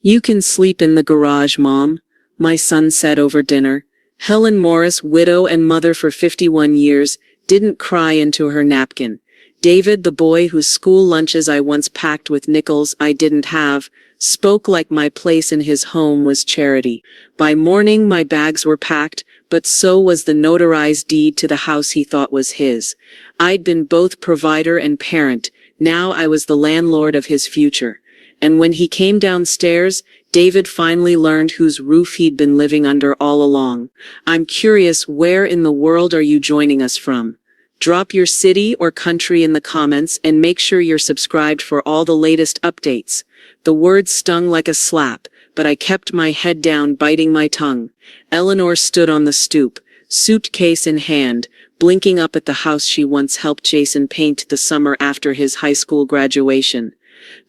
You can sleep in the garage, Mom, my son said over dinner. Helen Morris, widow and mother for 51 years, didn't cry into her napkin. David, the boy whose school lunches I once packed with nickels I didn't have, spoke like my place in his home was charity. By morning my bags were packed, but so was the notarized deed to the house he thought was his. I'd been both provider and parent, now I was the landlord of his future. And when he came downstairs, David finally learned whose roof he'd been living under all along. I'm curious, where in the world are you joining us from? Drop your city or country in the comments and make sure you're subscribed for all the latest updates. The words stung like a slap, but I kept my head down, biting my tongue. Eleanor stood on the stoop, suitcase in hand, blinking up at the house she once helped Jason paint the summer after his high school graduation.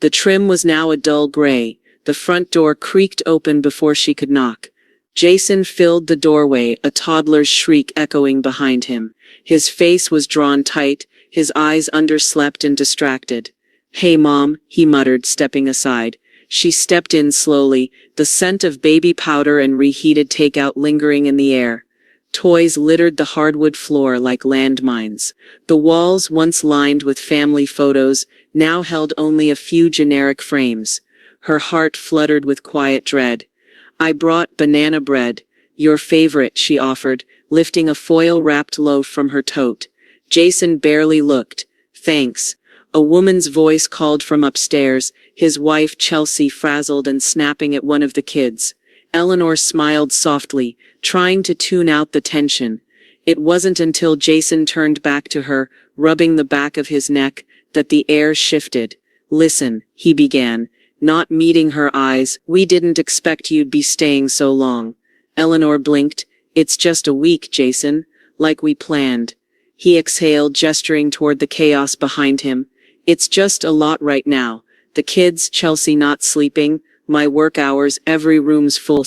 The trim was now a dull gray. The front door creaked open before she could knock. Jason filled the doorway, a toddler's shriek echoing behind him. His face was drawn tight, his eyes underslept and distracted. "Hey, Mom," he muttered, stepping aside. She stepped in slowly, the scent of baby powder and reheated takeout lingering in the air. Toys littered the hardwood floor like landmines. The walls, once lined with family photos, now held only a few generic frames. Her heart fluttered with quiet dread. "I brought banana bread, your favorite," she offered, lifting a foil-wrapped loaf from her tote. Jason barely looked. "Thanks." A woman's voice called from upstairs, his wife Chelsea frazzled and snapping at one of the kids. Eleanor smiled softly, trying to tune out the tension. It wasn't until Jason turned back to her, rubbing the back of his neck, that the air shifted. "Listen," he began, not meeting her eyes. "We didn't expect you'd be staying so long." Eleanor blinked. "It's just a week, Jason, like we planned." He exhaled, gesturing toward the chaos behind him. "It's just a lot right now. The kids, Chelsea not sleeping, my work hours, every room's full.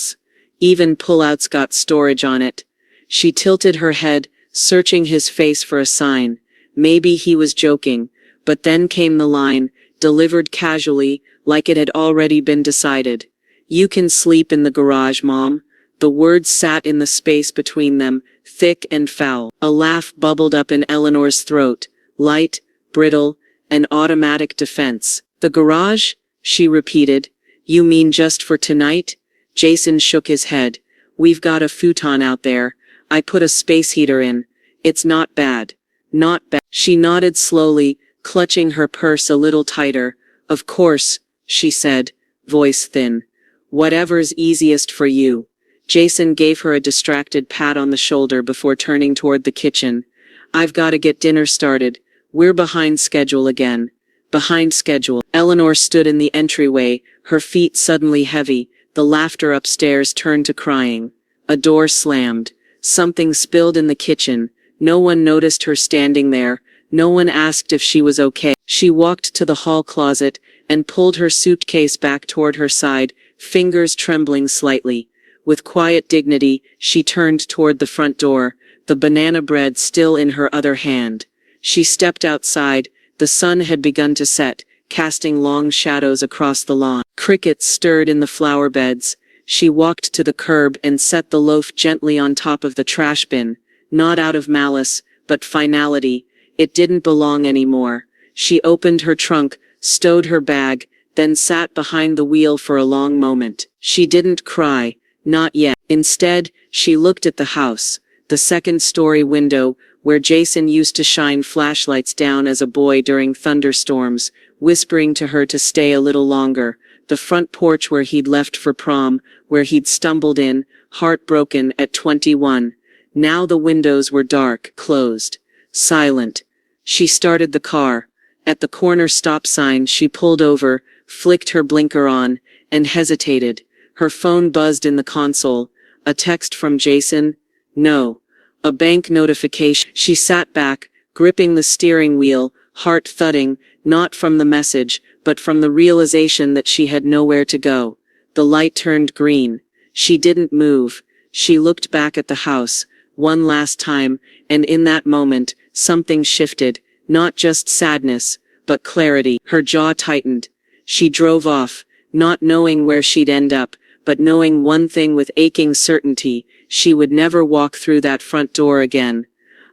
Even pullouts got storage on it." She tilted her head, searching his face for a sign. Maybe he was joking, but then came the line, delivered casually, like it had already been decided. "You can sleep in the garage, Mom." The words sat in the space between them, thick and foul. A laugh bubbled up in Eleanor's throat, light, brittle, an automatic defense. "The garage?" she repeated. "You mean just for tonight?" Jason shook his head. "We've got a futon out there. I put a space heater in. It's not bad." "Not bad." She nodded slowly, clutching her purse a little tighter. "Of course," she said, voice thin. "Whatever's easiest for you." Jason gave her a distracted pat on the shoulder before turning toward the kitchen. "I've got to get dinner started. We're behind schedule again." Behind schedule. Eleanor stood in the entryway, her feet suddenly heavy. The laughter upstairs turned to crying. A door slammed. Something spilled in the kitchen. No one noticed her standing there. No one asked if she was okay. She walked to the hall closet and pulled her suitcase back toward her side, fingers trembling slightly. With quiet dignity, she turned toward the front door, the banana bread still in her other hand. She stepped outside. The sun had begun to set, casting long shadows across the lawn. Crickets stirred in the flower beds. She walked to the curb and set the loaf gently on top of the trash bin, not out of malice, but finality. It didn't belong anymore. She opened her trunk, stowed her bag, then sat behind the wheel for a long moment. She didn't cry, not yet. Instead, she looked at the house, the second-story window, where Jason used to shine flashlights down as a boy during thunderstorms, whispering to her to stay a little longer. The front porch where he'd left for prom, where he'd stumbled in, heartbroken at 21. Now the windows were dark, closed, silent. She started the car. At the corner stop sign, she pulled over, flicked her blinker on, and hesitated. Her phone buzzed in the console. A text from Jason? No. A bank notification. She sat back, gripping the steering wheel, heart thudding, not from the message, but from the realization that she had nowhere to go. The light turned green. She didn't move. She looked back at the house, one last time, and in that moment, something shifted, not just sadness, but clarity. Her jaw tightened. She drove off, not knowing where she'd end up, but knowing one thing with aching certainty: she would never walk through that front door again.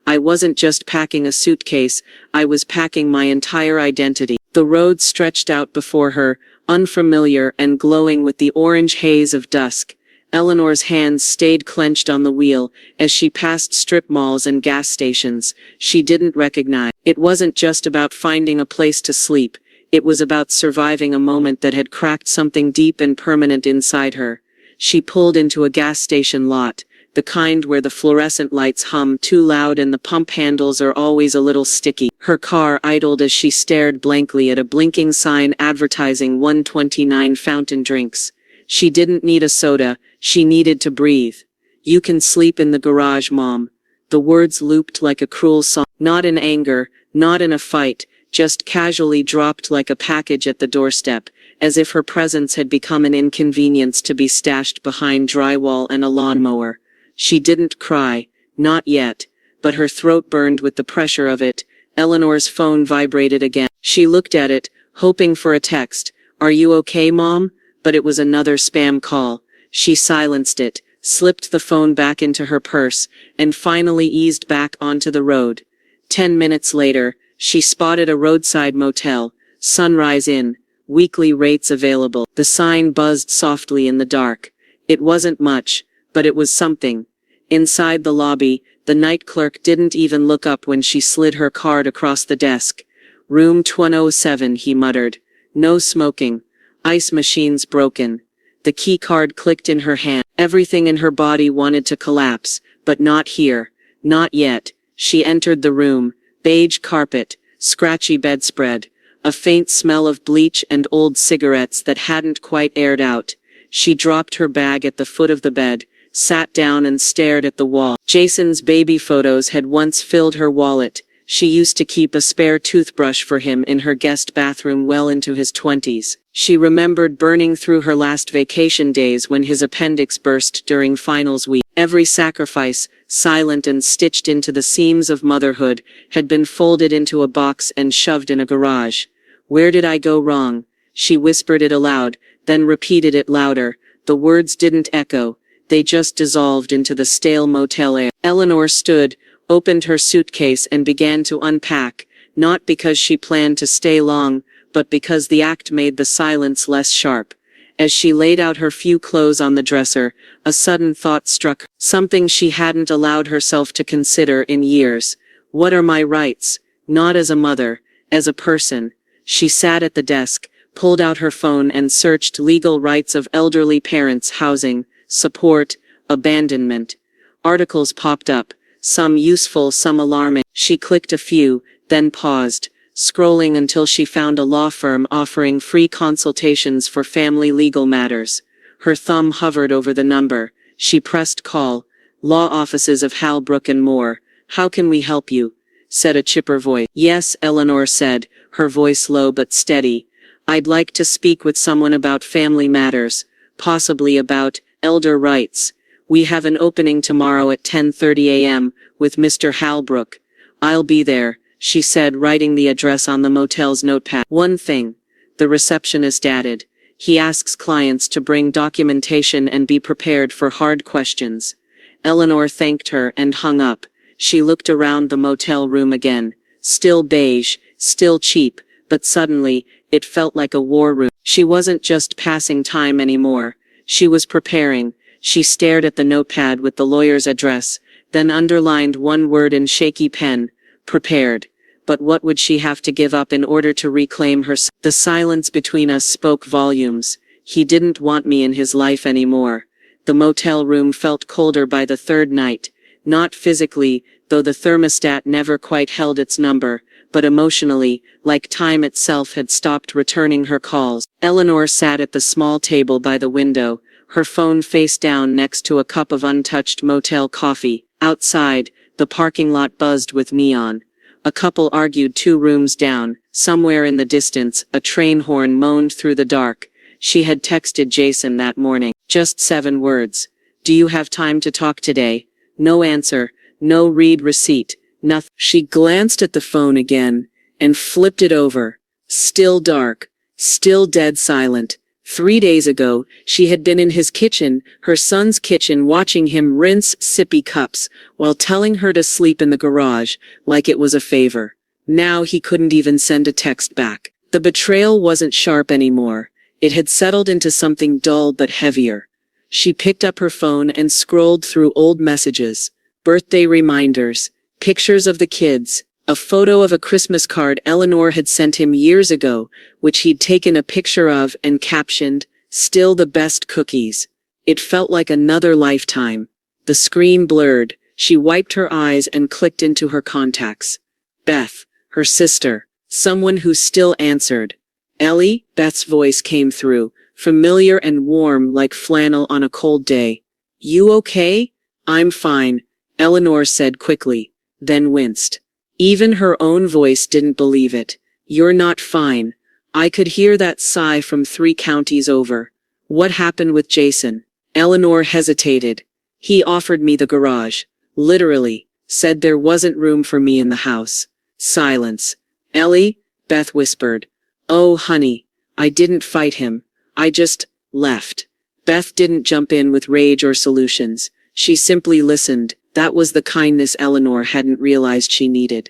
I wasn't just packing a suitcase, I was packing my entire identity. The road stretched out before her, unfamiliar and glowing with the orange haze of dusk. Eleanor's hands stayed clenched on the wheel as she passed strip malls and gas stations she didn't recognize. It wasn't just about finding a place to sleep, it was about surviving a moment that had cracked something deep and permanent inside her. She pulled into a gas station lot, the kind where the fluorescent lights hum too loud and the pump handles are always a little sticky. Her car idled as she stared blankly at a blinking sign advertising 129 fountain drinks. She didn't need a soda, she needed to breathe. "You can sleep in the garage, Mom." The words looped like a cruel song, not in anger, not in a fight, just casually dropped like a package at the doorstep, as if her presence had become an inconvenience to be stashed behind drywall and a lawnmower. She didn't cry, not yet, but her throat burned with the pressure of it. Eleanor's phone vibrated again. She looked at it, hoping for a text. "Are you okay, Mom?" But it was another spam call. She silenced it, slipped the phone back into her purse, and finally eased back onto the road. 10 minutes later, she spotted a roadside motel, Sunrise Inn, weekly rates available. The sign buzzed softly in the dark. It wasn't much, but it was something. Inside the lobby, the night clerk didn't even look up when she slid her card across the desk. "Room 207, he muttered. "No smoking. Ice machines broken." The key card clicked in her hand. Everything in her body wanted to collapse, but not here. Not yet. She entered the room. Beige carpet, scratchy bedspread, a faint smell of bleach and old cigarettes that hadn't quite aired out. She dropped her bag at the foot of the bed, sat down and stared at the wall. Jason's baby photos had once filled her wallet. She used to keep a spare toothbrush for him in her guest bathroom well into his 20s. She remembered burning through her last vacation days when his appendix burst during finals week. Every sacrifice, silent and stitched into the seams of motherhood, had been folded into a box and shoved in a garage. "Where did I go wrong?" She whispered it aloud, then repeated it louder. The words didn't echo, they just dissolved into the stale motel air. Eleanor stood, opened her suitcase and began to unpack, not because she planned to stay long, but because the act made the silence less sharp. As she laid out her few clothes on the dresser, a sudden thought struck her, something she hadn't allowed herself to consider in years. What are my rights? Not as a mother, as a person. She sat at the desk, pulled out her phone and searched legal rights of elderly parents, housing, support, abandonment. Articles popped up, some useful, some alarming. She clicked a few, then paused, scrolling until she found a law firm offering free consultations for family legal matters. Her thumb hovered over the number. She pressed call. "Law offices of Halbrook and Moore. How can we help you?" said a chipper voice. "Yes," Eleanor said, her voice low but steady. "I'd like to speak with someone about family matters, possibly about elder rights. We have an opening tomorrow at 10:30 a.m. with Mr. Halbrook. I'll be there," she said, writing the address on the motel's notepad. "One thing," the receptionist added. "He asks clients to bring documentation and be prepared for hard questions." Eleanor thanked her and hung up. She looked around the motel room again. Still beige, still cheap, but suddenly, it felt like a war room. She wasn't just passing time anymore. She was preparing. She stared at the notepad with the lawyer's address, then underlined one word in shaky pen: prepared. But what would she have to give up in order to reclaim herself? The silence between us spoke volumes. He didn't want me in his life anymore. The motel room felt colder by the third night. Not physically, though the thermostat never quite held its number, but emotionally, like time itself had stopped returning her calls. Eleanor sat at the small table by the window, her phone face down next to a cup of untouched motel coffee. Outside, the parking lot buzzed with neon. A couple argued 2 rooms down. Somewhere in the distance, a train horn moaned through the dark. She had texted Jason that morning. Just 7 words. "Do you have time to talk today?" No answer, no read receipt, nothing. She glanced at the phone again, and flipped it over. Still dark, still dead silent. 3 days ago, she had been in his kitchen, her son's kitchen, watching him rinse sippy cups while telling her to sleep in the garage, like it was a favor. Now he couldn't even send a text back. The betrayal wasn't sharp anymore. It had settled into something dull but heavier. She picked up her phone and scrolled through old messages, birthday reminders, pictures of the kids, a photo of a Christmas card Eleanor had sent him years ago, which he'd taken a picture of and captioned, "Still the best cookies." It felt like another lifetime. The screen blurred. She wiped her eyes and clicked into her contacts. Beth, her sister, someone who still answered. "Ellie?" Beth's voice came through, familiar and warm like flannel on a cold day. "You okay?" "I'm fine," Eleanor said quickly, then winced. Even her own voice didn't believe it. "You're not fine." I could hear that sigh from 3 counties over. "What happened with Jason?" Eleanor hesitated. "He offered me the garage. Literally. Said there wasn't room for me in the house." Silence. "Ellie?" Beth whispered. "Oh, honey. I didn't fight him. I just left." Beth didn't jump in with rage or solutions. She simply listened. That was the kindness Eleanor hadn't realized she needed.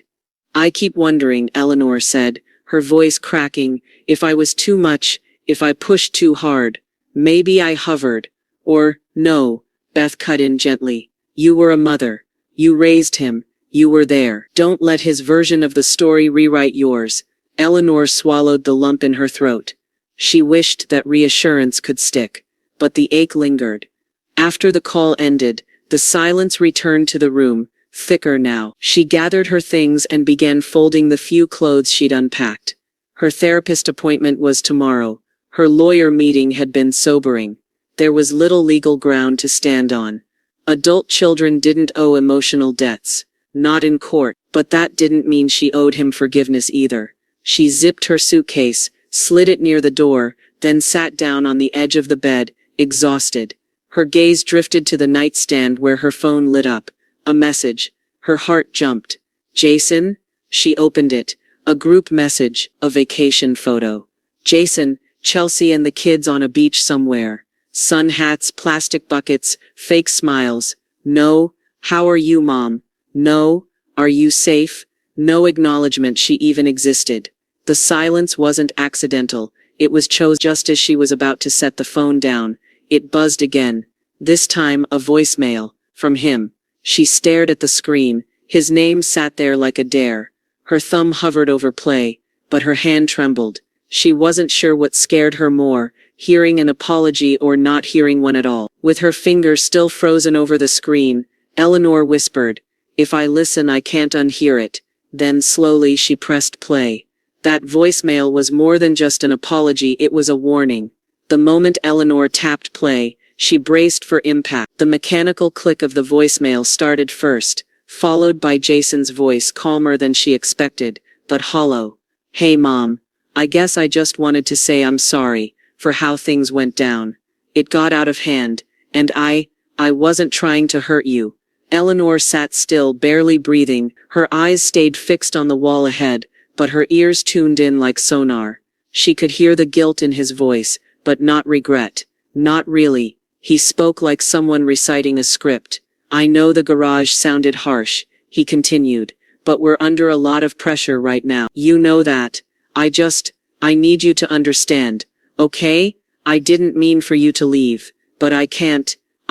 "I keep wondering," Eleanor said, her voice cracking, "if I was too much, if I pushed too hard. Maybe I hovered. Or, no," Beth cut in gently. "You were a mother. You raised him. You were there. Don't let his version of the story rewrite yours." Eleanor swallowed the lump in her throat. She wished that reassurance could stick, but the ache lingered. After the call ended, the silence returned to the room, thicker now. She gathered her things and began folding the few clothes she'd unpacked. Her therapist appointment was tomorrow. Her lawyer meeting had been sobering. There was little legal ground to stand on. Adult children didn't owe emotional debts. Not in court, but that didn't mean she owed him forgiveness either. She zipped her suitcase, slid it near the door, then sat down on the edge of the bed, exhausted. Her gaze drifted to the nightstand where her phone lit up. A message. Her heart jumped. "Jason?" She opened it. A group message, a vacation photo. Jason, Chelsea and the kids on a beach somewhere. Sun hats, plastic buckets, fake smiles. "No. How are you, Mom?" "No. Are you safe?" No acknowledgement she even existed. The silence wasn't accidental. It was chosen. Just as she was about to set the phone down, it buzzed again. This time a voicemail. From him. She stared at the screen. His name sat there like a dare. Her thumb hovered over play, but her hand trembled. She wasn't sure what scared her more, hearing an apology or not hearing one at all. With her finger still frozen over the screen, Eleanor whispered, "If I listen I can't unhear it." Then slowly she pressed play. That voicemail was more than just an apology, it was a warning. The moment Eleanor tapped play, she braced for impact. The mechanical click of the voicemail started first, followed by Jason's voice, calmer than she expected, but hollow. "Hey Mom. I guess I just wanted to say I'm sorry for how things went down. It got out of hand, and I wasn't trying to hurt you." Eleanor sat still, barely breathing. Her eyes stayed fixed on the wall ahead, but her ears tuned in like sonar. She could hear the guilt in his voice, but not regret. Not really. He spoke like someone reciting a script. "I know the garage sounded harsh," he continued, "but we're under a lot of pressure right now. You know that. I need you to understand, okay? I didn't mean for you to leave, but I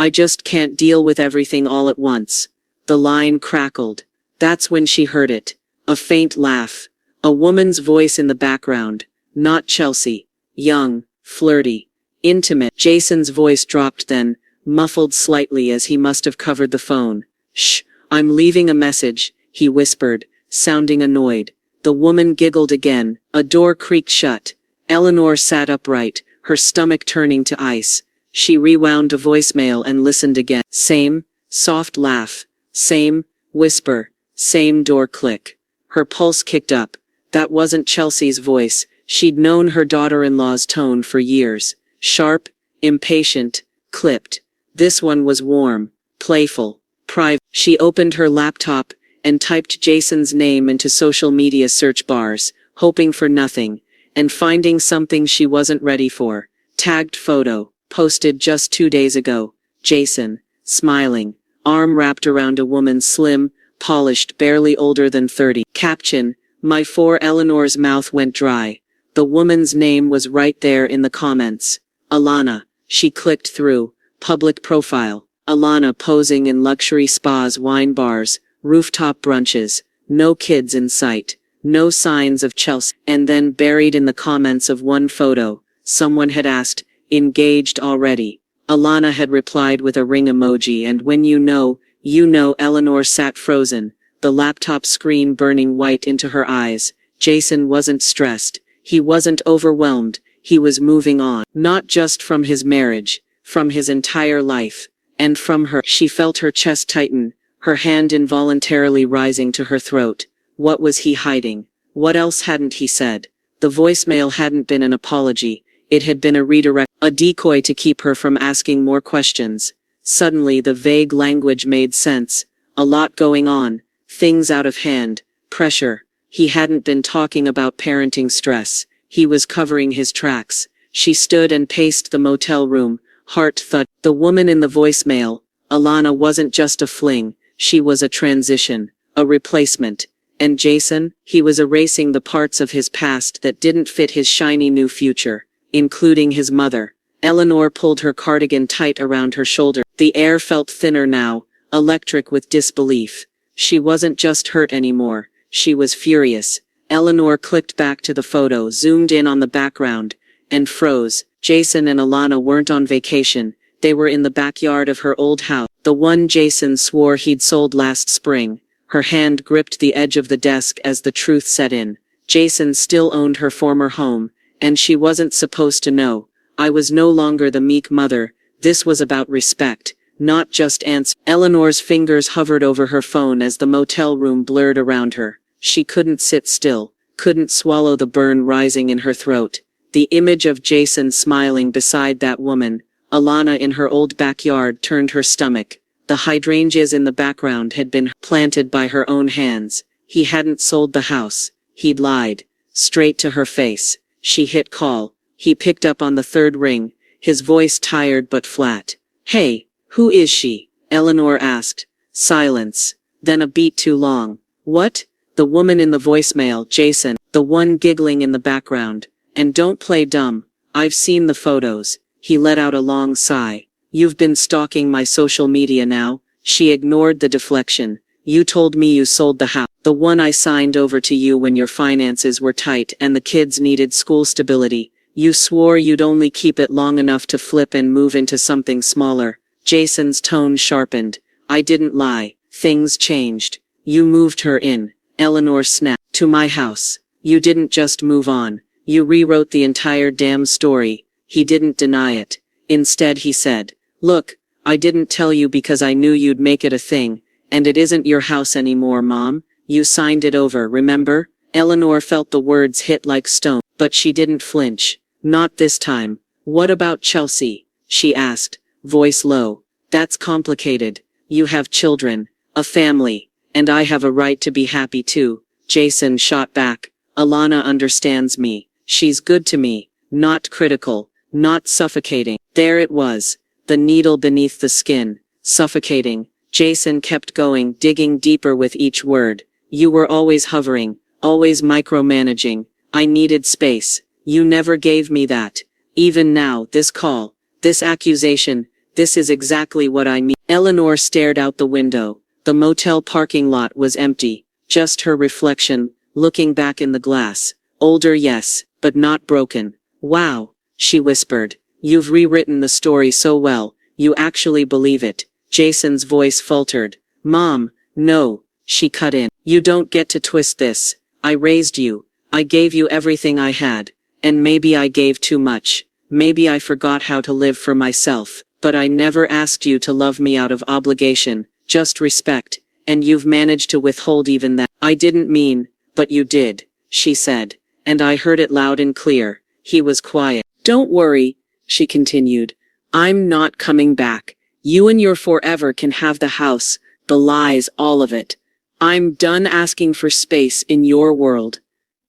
just can't deal with everything all at once." The line crackled. That's when she heard it. A faint laugh. A woman's voice in the background. Not Chelsea. Young, flirty, intimate. Jason's voice dropped then, muffled slightly as he must have covered the phone. "Shh, I'm leaving a message," he whispered, sounding annoyed. The woman giggled again. A door creaked shut. Eleanor sat upright, her stomach turning to ice. She rewound the voicemail and listened again. Same, soft laugh. Same, whisper. Same door click. Her pulse kicked up. That wasn't Chelsea's voice. She'd known her daughter-in-law's tone for years. Sharp, impatient, clipped. This one was warm, playful, private. She opened her laptop and typed Jason's name into social media search bars, hoping for nothing, and finding something she wasn't ready for. Tagged photo, posted just 2 days ago. Jason, smiling, arm wrapped around a woman slim, polished, barely older than 30. Caption, my for Eleanor's mouth went dry. The woman's name was right there in the comments. Alana. She clicked through. Public profile. Alana posing in luxury spas, wine bars, rooftop brunches. No kids in sight. No signs of Chelsea. And then buried in the comments of one photo, someone had asked, engaged already. Alana had replied with a ring emoji, and when you know, Eleanor sat frozen, the laptop screen burning white into her eyes. Jason wasn't stressed. He wasn't overwhelmed. He was moving on. Not just from his marriage, from his entire life. And from her. She felt her chest tighten, her hand involuntarily rising to her throat. What was he hiding? What else hadn't he said? The voicemail hadn't been an apology. It had been a redirect, a decoy to keep her from asking more questions. Suddenly the vague language made sense. A lot going on. Things out of hand. Pressure. He hadn't been talking about parenting stress. He was covering his tracks. She stood and paced the motel room, heart thud. The woman in the voicemail, Alana, wasn't just a fling. She was a transition. A replacement. And Jason, he was erasing the parts of his past that didn't fit his shiny new future, including his mother. Eleanor pulled her cardigan tight around her shoulder. The air felt thinner now, electric with disbelief. She wasn't just hurt anymore. She was furious. Eleanor clicked back to the photo, zoomed in on the background, and froze. Jason and Alana weren't on vacation. They were in the backyard of her old house, the one Jason swore he'd sold last spring. Her hand gripped the edge of the desk as the truth set in. Jason still owned her former home, and she wasn't supposed to know. I was no longer the meek mother. This was about respect, not just answer. Eleanor's fingers hovered over her phone as the motel room blurred around her. She couldn't sit still, couldn't swallow the burn rising in her throat. The image of Jason smiling beside that woman, Alana in her old backyard, turned her stomach. The hydrangeas in the background had been planted by her own hands. He hadn't sold the house. He'd lied. Straight to her face. She hit call. He picked up on the third ring, his voice tired but flat. Hey, who is she? Eleanor asked. Silence. Then a beat too long. What? The woman in the voicemail, Jason, the one giggling in the background. And don't play dumb. I've seen the photos. He let out a long sigh. You've been stalking my social media now. She ignored the deflection. You told me you sold the house. The one I signed over to you when your finances were tight and the kids needed school stability. You swore you'd only keep it long enough to flip and move into something smaller. Jason's tone sharpened. I didn't lie. Things changed. You moved her in. Eleanor snapped. To my house. You didn't just move on. You rewrote the entire damn story. He didn't deny it. Instead he said, look, I didn't tell you because I knew you'd make it a thing, and it isn't your house anymore, Mom. You signed it over, remember? Eleanor felt the words hit like stone, but she didn't flinch. Not this time. What about Chelsea? She asked, voice low. That's complicated. You have children, a family, and I have a right to be happy too. Jason shot back. Alana understands me. She's good to me, not critical, not suffocating. There it was. The needle beneath the skin, suffocating. Jason kept going, digging deeper with each word. You were always hovering, always micromanaging. I needed space. You never gave me that. Even now, this call, this accusation, this is exactly what I mean. Eleanor stared out the window. The motel parking lot was empty. Just her reflection, looking back in the glass. Older, yes, but not broken. Wow, she whispered. You've rewritten the story so well, you actually believe it. Jason's voice faltered. Mom, no, she cut in. You don't get to twist this. I raised you. I gave you everything I had. And maybe I gave too much. Maybe I forgot how to live for myself. But I never asked you to love me out of obligation, just respect. And you've managed to withhold even that. I didn't mean, but you did, she said. And I heard it loud and clear. He was quiet. Don't worry, she continued. I'm not coming back. You and your forever can have the house, the lies, all of it. I'm done asking for space in your world.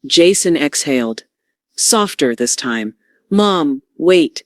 Jason exhaled. Softer this time. Mom, wait.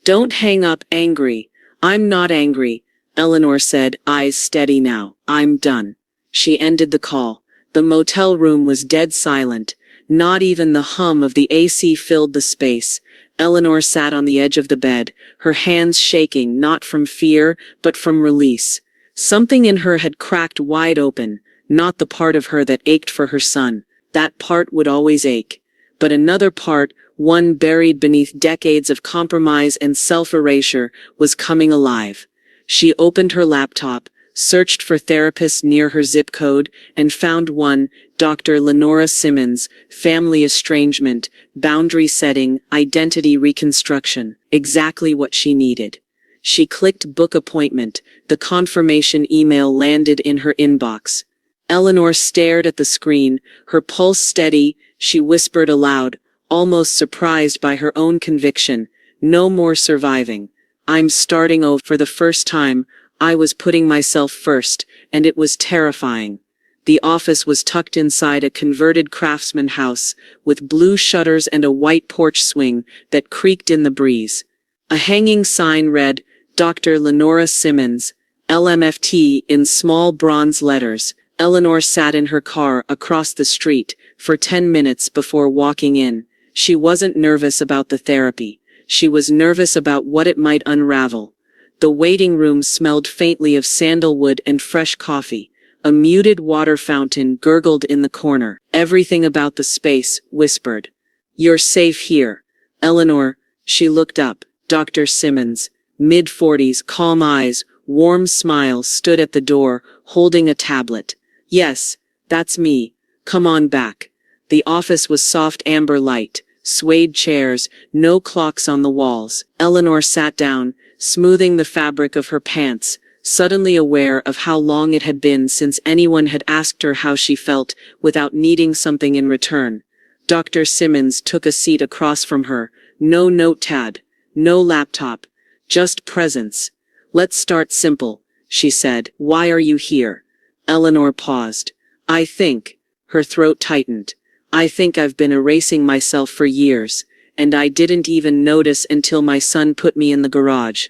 Don't hang up angry. I'm not angry, Eleanor said, eyes steady now. I'm done. She ended the call. The motel room was dead silent. Not even the hum of the AC filled the space. Eleanor sat on the edge of the bed, her hands shaking not from fear, but from release. Something in her had cracked wide open, not the part of her that ached for her son. That part would always ache. But another part, one buried beneath decades of compromise and self-erasure, was coming alive. She opened her laptop, searched for therapists near her zip code, and found one, Dr. Lenora Simmons, family estrangement, boundary setting, identity reconstruction, exactly what she needed. She clicked book appointment. The confirmation email landed in her inbox. Eleanor stared at the screen, her pulse steady. She whispered aloud, almost surprised by her own conviction, "No more surviving. I'm starting over." For the first time, I was putting myself first, and it was terrifying. The office was tucked inside a converted craftsman house, with blue shutters and a white porch swing that creaked in the breeze. A hanging sign read, Dr. Lenora Simmons, LMFT, in small bronze letters. Eleanor sat in her car across the street for 10 minutes before walking in. She wasn't nervous about the therapy. She was nervous about what it might unravel. The waiting room smelled faintly of sandalwood and fresh coffee. A muted water fountain gurgled in the corner. Everything about the space whispered, "You're safe here." Eleanor, she looked up. Dr. Simmons, mid-40s, calm eyes, warm smile, stood at the door, holding a tablet. "Yes, that's me. Come on back." The office was soft amber light, suede chairs, no clocks on the walls. Eleanor sat down, smoothing the fabric of her pants, suddenly aware of how long it had been since anyone had asked her how she felt without needing something in return. Dr. Simmons took a seat across from her. No notepad, no laptop, just presence. "Let's start simple," she said. "Why are you here?" Eleanor paused. I think, her throat tightened. "I think I've been erasing myself for years, and I didn't even notice until my son put me in the garage."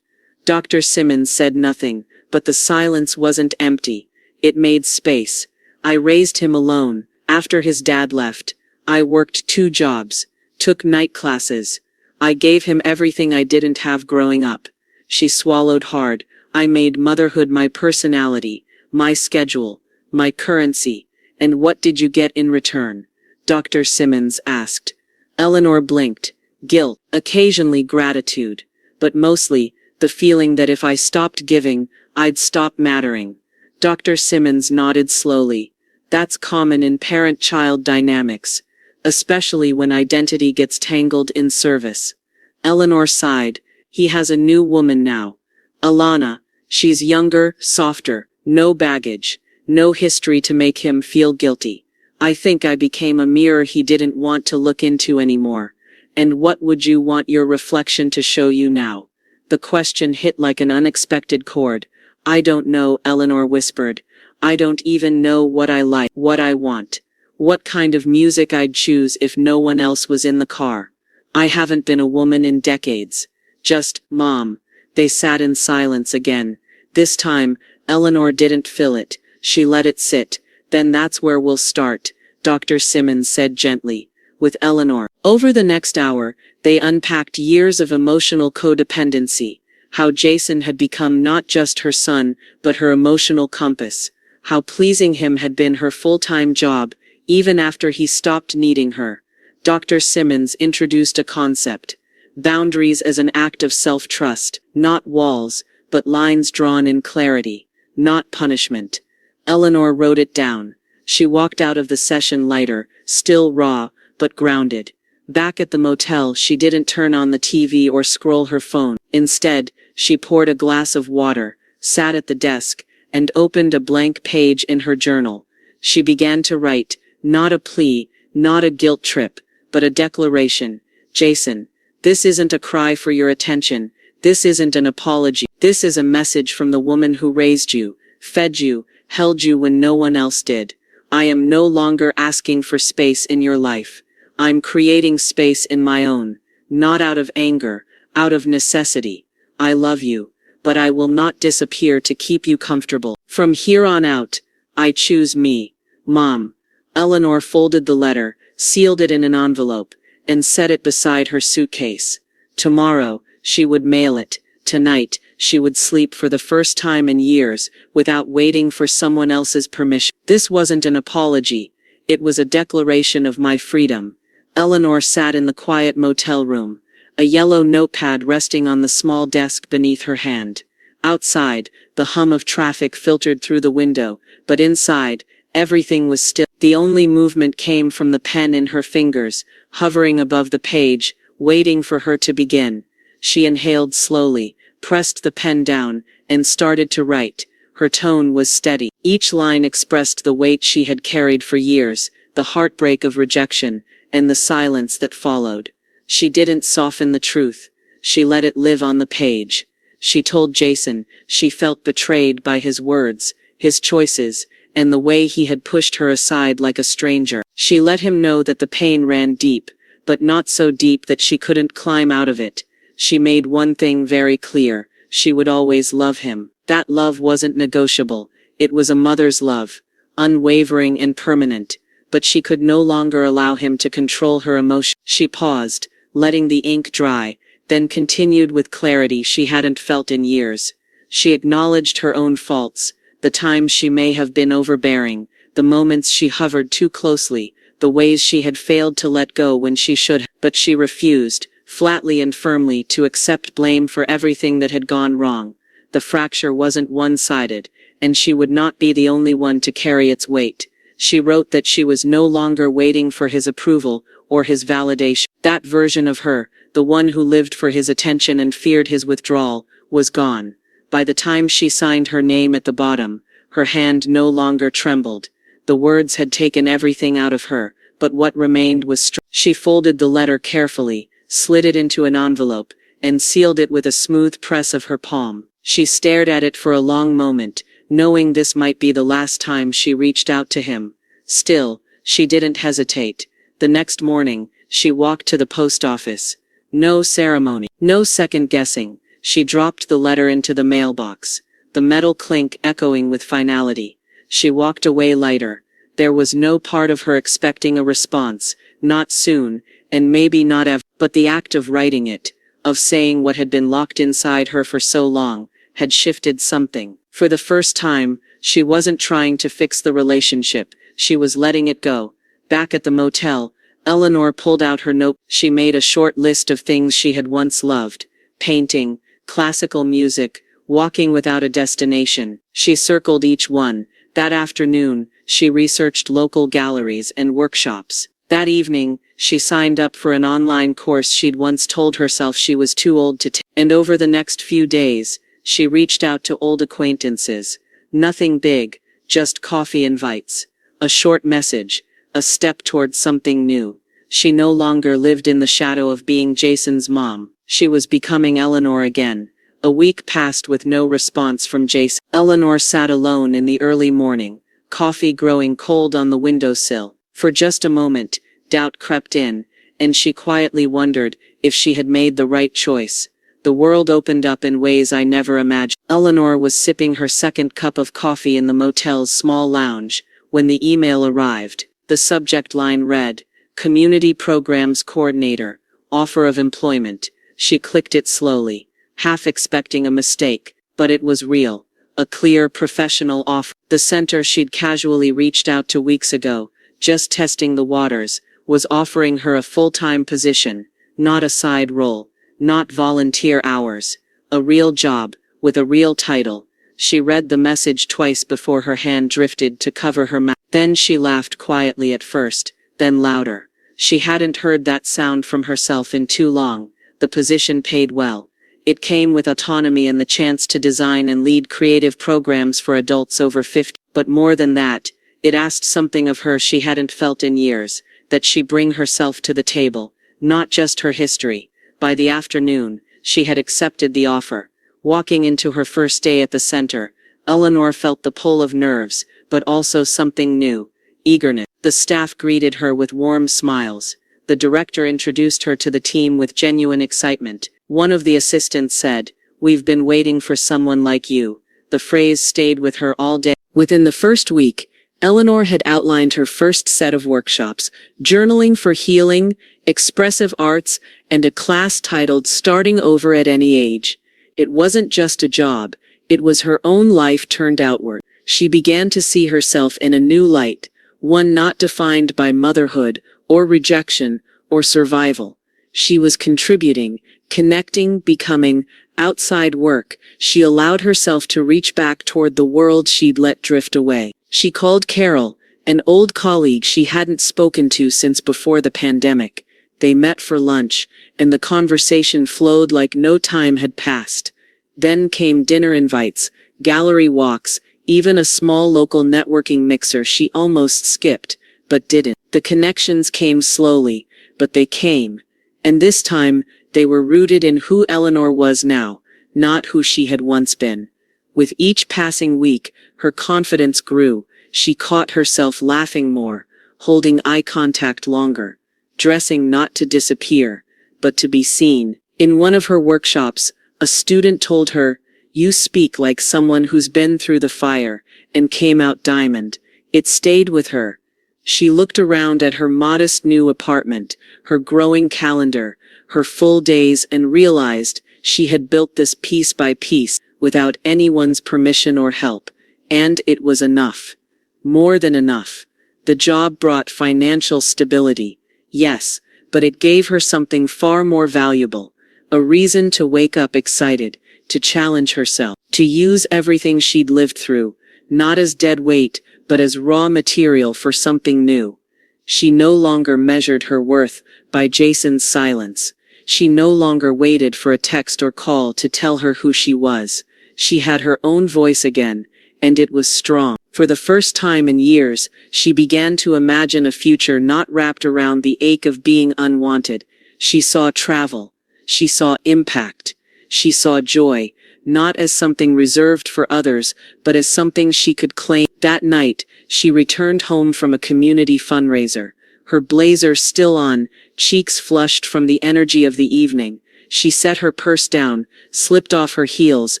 Dr. Simmons said nothing, but the silence wasn't empty. It made space. "I raised him alone. After his dad left, I worked 2 jobs, took night classes. I gave him everything I didn't have growing up." She swallowed hard. "I made motherhood my personality, my schedule, my currency. And what did you get in return?" Dr. Simmons asked. Eleanor blinked. "Guilt, occasionally gratitude, but mostly the feeling that if I stopped giving, I'd stop mattering." Dr. Simmons nodded slowly. "That's common in parent-child dynamics, especially when identity gets tangled in service." Eleanor sighed. "He has a new woman now. Alana. She's younger, softer, no baggage, no history to make him feel guilty. I think I became a mirror he didn't want to look into anymore. And what would you want your reflection to show you now?" The question hit like an unexpected chord. "I don't know," Eleanor whispered. "I don't even know what I like, what I want, what kind of music I'd choose if no one else was in the car. I haven't been a woman in decades. Just, Mom." They sat in silence again. This time, Eleanor didn't fill it. She let it sit. "Then that's where we'll start," Dr. Simmons said gently. With Eleanor. Over the next hour, they unpacked years of emotional codependency. How Jason had become not just her son, but her emotional compass. How pleasing him had been her full-time job, even after he stopped needing her. Dr. Simmons introduced a concept. Boundaries as an act of self-trust, not walls, but lines drawn in clarity, not punishment. Eleanor wrote it down. She walked out of the session lighter, still raw, but grounded. Back at the motel, she didn't turn on the TV or scroll her phone. Instead, she poured a glass of water, sat at the desk, and opened a blank page in her journal. She began to write, not a plea, not a guilt trip, but a declaration. "Jason, this isn't a cry for your attention. This isn't an apology. This is a message from the woman who raised you, fed you, held you when no one else did. I am no longer asking for space in your life. I'm creating space in my own. Not out of anger, Out of necessity. I love you, but I will not disappear to keep you comfortable. From here on out, I choose me, Mom. Eleanor folded the letter, sealed it in an envelope, and set it beside her suitcase. Tomorrow, she would mail it. Tonight, she would sleep for the first time in years, without waiting for someone else's permission. This wasn't an apology. It was a declaration of my freedom. Eleanor sat in the quiet motel room, a yellow notepad resting on the small desk beneath her hand. Outside, the hum of traffic filtered through the window, but inside, everything was still. The only movement came from the pen in her fingers, hovering above the page, waiting for her to begin. She inhaled slowly, pressed the pen down, and started to write. Her tone was steady. Each line expressed the weight she had carried for years, the heartbreak of rejection, and the silence that followed. She didn't soften the truth. She let it live on the page. She told Jason she felt betrayed by his words, his choices, and the way he had pushed her aside like a stranger. She let him know that the pain ran deep, but not so deep that she couldn't climb out of it. She made one thing very clear: she would always love him. That love wasn't negotiable. It was a mother's love, unwavering and permanent. But she could no longer allow him to control her emotions. She paused, letting the ink dry, then continued with clarity she hadn't felt in years. She acknowledged her own faults, the times she may have been overbearing, the moments she hovered too closely, the ways she had failed to let go when she should have. But she refused, flatly and firmly, to accept blame for everything that had gone wrong. The fracture wasn't one-sided, and she would not be the only one to carry its weight. She wrote that she was no longer waiting for his approval or his validation. That version of her, the one who lived for his attention and feared his withdrawal, was gone. By the time she signed her name at the bottom, her hand no longer trembled. The words had taken everything out of her, but what remained was strength. She folded the letter carefully, slid it into an envelope, and sealed it with a smooth press of her palm. She stared at it for a long moment, knowing this might be the last time she reached out to him. Still, she didn't hesitate. The next morning, she walked to the post office. No ceremony, no second guessing. She dropped the letter into the mailbox, the metal clink echoing with finality. She walked away lighter. There was no part of her expecting a response, not soon, and maybe not ever. But the act of writing it, of saying what had been locked inside her for so long, had shifted something. For the first time, she wasn't trying to fix the relationship, she was letting it go. Back at the motel, Eleanor pulled out her note. She made a short list of things she had once loved: painting, classical music, walking without a destination. She circled each one. That afternoon, she researched local galleries and workshops. That evening, she signed up for an online course she'd once told herself she was too old to take. And over the next few days, she reached out to old acquaintances. Nothing big, just coffee invites. A short message, a step towards something new. She no longer lived in the shadow of being Jason's mom. She was becoming Eleanor again. A week passed with no response from Jason. Eleanor sat alone in the early morning, coffee growing cold on the windowsill. For just a moment, doubt crept in, and she quietly wondered if she had made the right choice. The world opened up in ways I never imagined. Eleanor was sipping her second cup of coffee in the motel's small lounge when the email arrived. The subject line read, "Community Programs Coordinator, Offer of Employment." She clicked it slowly, half expecting a mistake, but it was real. A clear, professional offer. The center she'd casually reached out to weeks ago, just testing the waters, was offering her a full-time position, not a side role, not volunteer hours. A real job, with a real title. She read the message twice before her hand drifted to cover her mouth. Then she laughed quietly at first, then louder. She hadn't heard that sound from herself in too long. The position paid well. It came with autonomy and the chance to design and lead creative programs for adults over 50. But more than that, it asked something of her she hadn't felt in years, that she bring herself to the table, not just her history. By the afternoon, she had accepted the offer. Walking into her first day at the center, Eleanor felt the pull of nerves, but also something new: eagerness. The staff greeted her with warm smiles. The director introduced her to the team with genuine excitement. One of the assistants said, "We've been waiting for someone like you." The phrase stayed with her all day. Within the first week, Eleanor had outlined her first set of workshops: journaling for healing, expressive arts, and a class titled Starting Over at Any Age. It wasn't just a job, it was her own life turned outward. She began to see herself in a new light, one not defined by motherhood, or rejection, or survival. She was contributing, connecting, becoming. Outside work, she allowed herself to reach back toward the world she'd let drift away. She called Carol, an old colleague she hadn't spoken to since before the pandemic. They met for lunch, and the conversation flowed like no time had passed. Then came dinner invites, gallery walks, even a small local networking mixer she almost skipped, but didn't. The connections came slowly, but they came. And this time, they were rooted in who Eleanor was now, not who she had once been. With each passing week, her confidence grew. She caught herself laughing more, holding eye contact longer, dressing not to disappear, but to be seen. In one of her workshops, a student told her, "You speak like someone who's been through the fire and came out diamond." It stayed with her. She looked around at her modest new apartment, her growing calendar, her full days, and realized she had built this piece by piece, without anyone's permission or help. And it was enough. More than enough. The job brought financial stability, yes, but it gave her something far more valuable. A reason to wake up excited, to challenge herself, to use everything she'd lived through, not as dead weight, but as raw material for something new. She no longer measured her worth by Jason's silence. She no longer waited for a text or call to tell her who she was. She had her own voice again, and it was strong. For the first time in years, she began to imagine a future not wrapped around the ache of being unwanted. She saw travel. She saw impact. She saw joy, not as something reserved for others, but as something she could claim. That night, she returned home from a community fundraiser, her blazer still on, cheeks flushed from the energy of the evening. She set her purse down, slipped off her heels,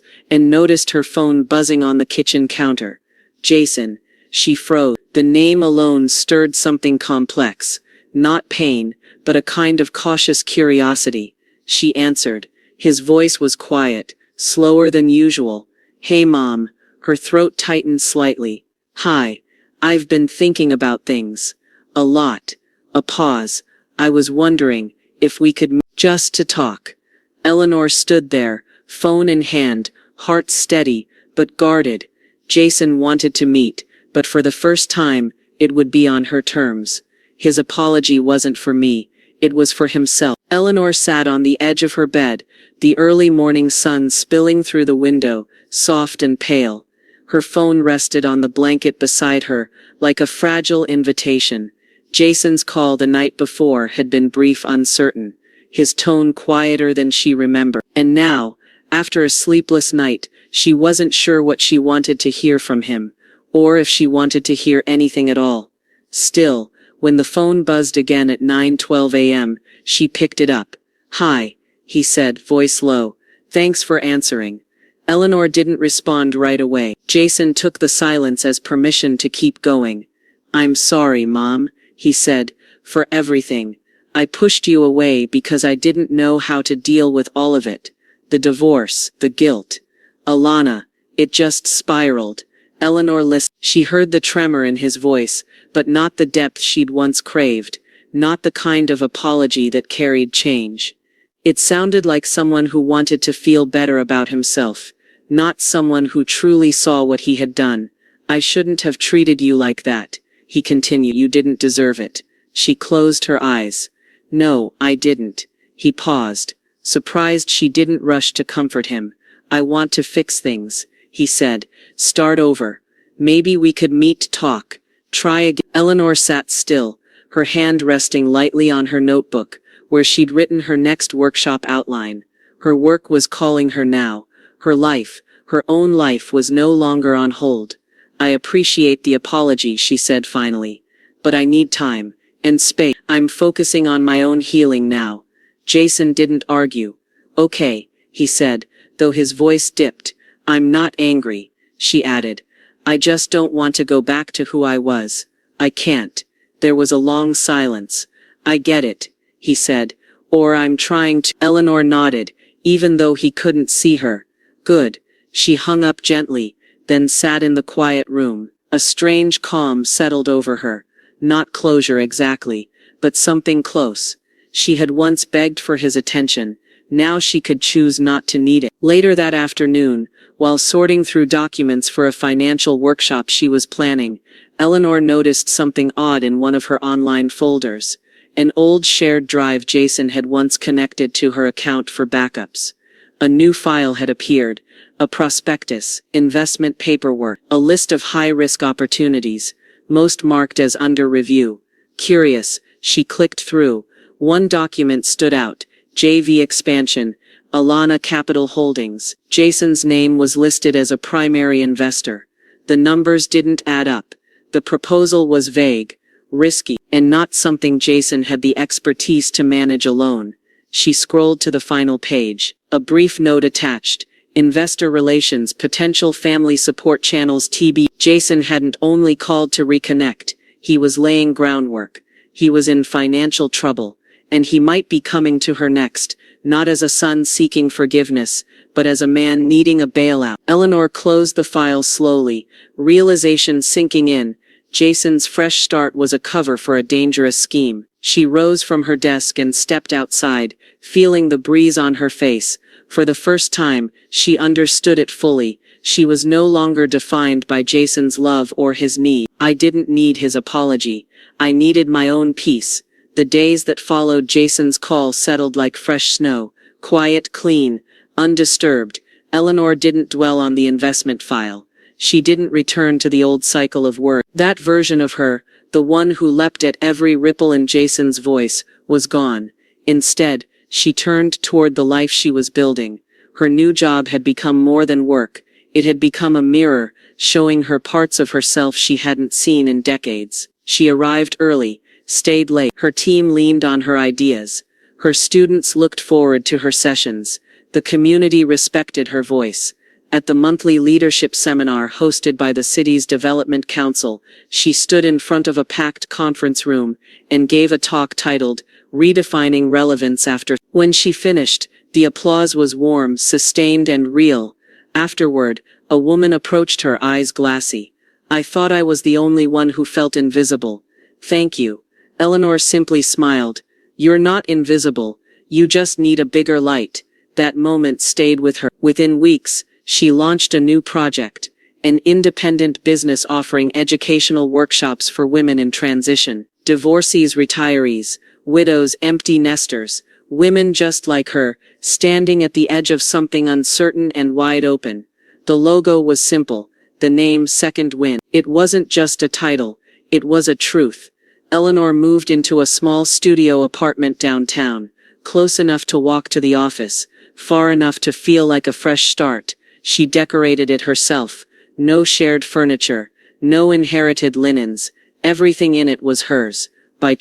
and noticed her phone buzzing on the kitchen counter. Jason. She froze. The name alone stirred something complex. Not pain, but a kind of cautious curiosity. She answered. His voice was quiet, slower than usual. "Hey, Mom." Her throat tightened slightly. "Hi. I've been thinking about things. A lot." A pause. "I was wondering if we could meet just to talk." Eleanor stood there, phone in hand, heart steady, but guarded. Jason wanted to meet, but for the first time, it would be on her terms. His apology wasn't for me, it was for himself. Eleanor sat on the edge of her bed, the early morning sun spilling through the window, soft and pale. Her phone rested on the blanket beside her, like a fragile invitation. Jason's call the night before had been brief, uncertain, his tone quieter than she remembered. And now, after a sleepless night, she wasn't sure what she wanted to hear from him, or if she wanted to hear anything at all. Still, when the phone buzzed again at 9:12 a.m., she picked it up. "Hi," he said, voice low. "Thanks for answering." Eleanor didn't respond right away. Jason took the silence as permission to keep going. "I'm sorry, Mom," he said, "for everything. I pushed you away because I didn't know how to deal with all of it. The divorce, the guilt. Alana, it just spiraled." Eleanor listened. She heard the tremor in his voice, but not the depth she'd once craved, not the kind of apology that carried change. It sounded like someone who wanted to feel better about himself, not someone who truly saw what he had done. "I shouldn't have treated you like that," he continued. "You didn't deserve it." She closed her eyes. "No, I didn't." He paused, surprised she didn't rush to comfort him. "I want to fix things," he said. "Start over. Maybe we could meet to talk. Try again." Eleanor sat still, her hand resting lightly on her notebook, where she'd written her next workshop outline. Her work was calling her now. Her life, her own life, was no longer on hold. "I appreciate the apology," she said finally. "But I need time and space. I'm focusing on my own healing now." Jason didn't argue. Okay, he said, though his voice dipped. I'm not angry, she added. I just don't want to go back to who I was. I can't. There was a long silence. I get it, he said. Or I'm trying to. Eleanor nodded, even though he couldn't see her. Good. She hung up gently, then sat in the quiet room. A strange calm settled over her. Not closure exactly, but something close. She had once begged for his attention. Now she could choose not to need it. Later that afternoon, while sorting through documents for a financial workshop she was planning, Eleanor noticed something odd in one of her online folders. An old shared drive Jason had once connected to her account for backups. A new file had appeared. A prospectus, investment paperwork, a list of high-risk opportunities, most marked as under review. Curious, she clicked through. One document stood out. JV Expansion, Alana Capital Holdings. Jason's name was listed as a primary investor. The numbers didn't add up. The proposal was vague, risky, and not something Jason had the expertise to manage alone. She scrolled to the final page. A brief note attached. Investor Relations, Potential Family Support Channels TB. Jason hadn't only called to reconnect. He was laying groundwork. He was in financial trouble. And he might be coming to her next, not as a son seeking forgiveness, but as a man needing a bailout. Eleanor closed the file slowly, realization sinking in. Jason's fresh start was a cover for a dangerous scheme. She rose from her desk and stepped outside, feeling the breeze on her face. For the first time, she understood it fully. She was no longer defined by Jason's love or his need. I didn't need his apology. I needed my own peace. The days that followed Jason's call settled like fresh snow, quiet, clean, undisturbed. Eleanor didn't dwell on the investment file. She didn't return to the old cycle of work. That version of her, the one who leapt at every ripple in Jason's voice, was gone. Instead, she turned toward the life she was building. Her new job had become more than work. It had become a mirror, showing her parts of herself she hadn't seen in decades. She arrived early, stayed late. Her team leaned on her ideas. Her students looked forward to her sessions. The community respected her voice. At the monthly leadership seminar hosted by the city's development council, she stood in front of a packed conference room and gave a talk titled, Redefining Relevance After. When she finished, the applause was warm, sustained, and real. Afterward, a woman approached her, eyes glassy. I thought I was the only one who felt invisible. Thank you. Eleanor simply smiled. You're not invisible. You just need a bigger light. That moment stayed with her. Within weeks, she launched a new project, an independent business offering educational workshops for women in transition, divorcees, retirees, widows, empty nesters, women just like her, standing at the edge of something uncertain and wide open. The logo was simple, the name Second Wind. It wasn't just a title, it was a truth. Eleanor moved into a small studio apartment downtown, close enough to walk to the office, far enough to feel like a fresh start. She decorated it herself. No shared furniture, no inherited linens. Everything in it was hers.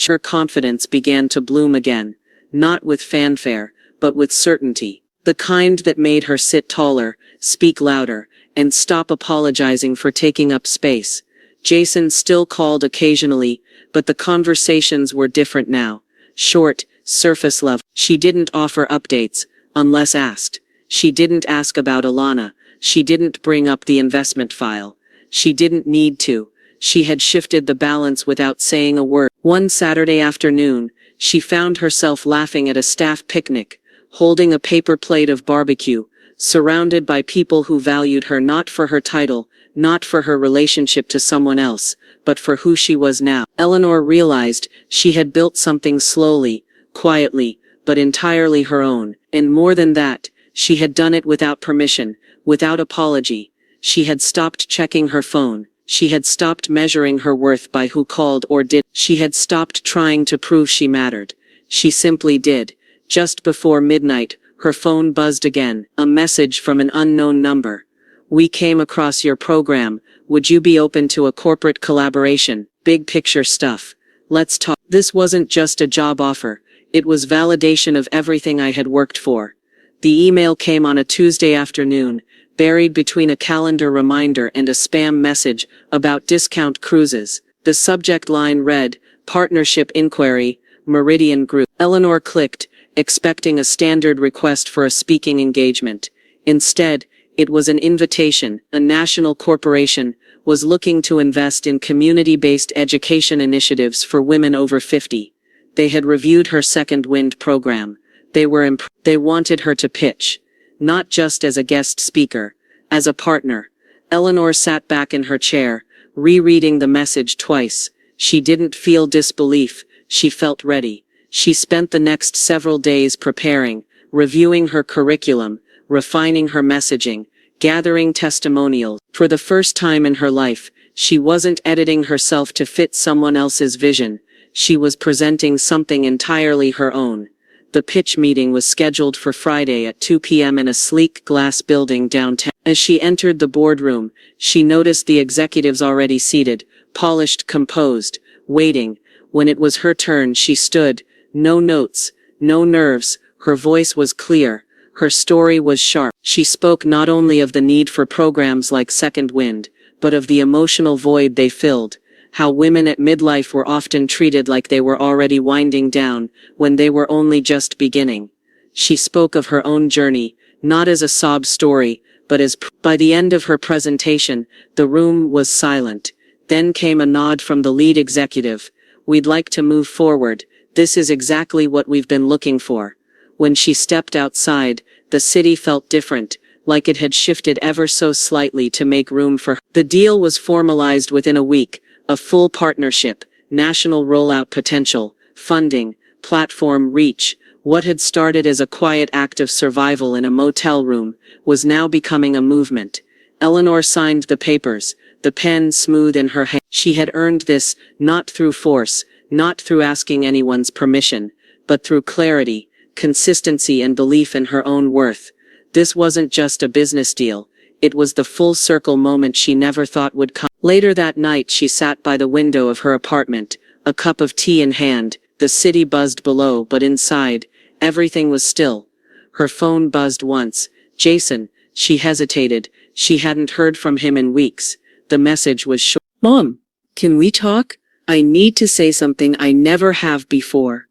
Her confidence began to bloom again. Not with fanfare, but with certainty. The kind that made her sit taller, speak louder, and stop apologizing for taking up space. Jason still called occasionally, but the conversations were different now. Short, surface level. She didn't offer updates, unless asked. She didn't ask about Alana. She didn't bring up the investment file. She didn't need to. She had shifted the balance without saying a word. One Saturday afternoon, she found herself laughing at a staff picnic, holding a paper plate of barbecue, surrounded by people who valued her not for her title, not for her relationship to someone else, but for who she was now. Eleanor realized she had built something slowly, quietly, but entirely her own. And more than that, she had done it without permission, without apology. She had stopped checking her phone. She had stopped measuring her worth by who called or did. She had stopped trying to prove she mattered. She simply did. Just before midnight, her phone buzzed again, a message from an unknown number. We came across your program. Would you be open to a corporate collaboration? Big picture stuff. Let's talk. This wasn't just a job offer. It was validation of everything I had worked for. The email came on a Tuesday afternoon, buried between a calendar reminder and a spam message about discount cruises. The subject line read, Partnership Inquiry, Meridian Group. Eleanor clicked, expecting a standard request for a speaking engagement. Instead, it was an invitation. A national corporation was looking to invest in community-based education initiatives for women over 50. They had reviewed her Second Wind program. They wanted her to pitch, not just as a guest speaker, as a partner. Eleanor sat back in her chair, rereading the message twice. She didn't feel disbelief, she felt ready. She spent the next several days preparing, reviewing her curriculum, refining her messaging, gathering testimonials. For the first time in her life, she wasn't editing herself to fit someone else's vision. She was presenting something entirely her own. The pitch meeting was scheduled for Friday at 2 p.m. in a sleek glass building downtown. As she entered the boardroom, she noticed the executives already seated, polished, composed, waiting. When it was her turn, she stood. No notes, no nerves. Her voice was clear. Her story was sharp. She spoke not only of the need for programs like Second Wind, but of the emotional void they filled. How women at midlife were often treated like they were already winding down, when they were only just beginning. She spoke of her own journey, not as a sob story, but as by the end of her presentation, the room was silent. Then came a nod from the lead executive. We'd like to move forward. This is exactly what we've been looking for. When she stepped outside, the city felt different, like it had shifted ever so slightly to make room for her. The deal was formalized within a week. A full partnership, national rollout potential, funding, platform reach. What had started as a quiet act of survival in a motel room was now becoming a movement. Eleanor signed the papers, the pen smooth in her hand. She had earned this, not through force, not through asking anyone's permission, but through clarity, consistency and belief in her own worth. This wasn't just a business deal. It was the full circle moment she never thought would come. Later that night she sat by the window of her apartment, a cup of tea in hand. The city buzzed below, but inside, everything was still. Her phone buzzed once. Jason. She hesitated. She hadn't heard from him in weeks. The message was short. Mom, can we talk? I need to say something I never have before.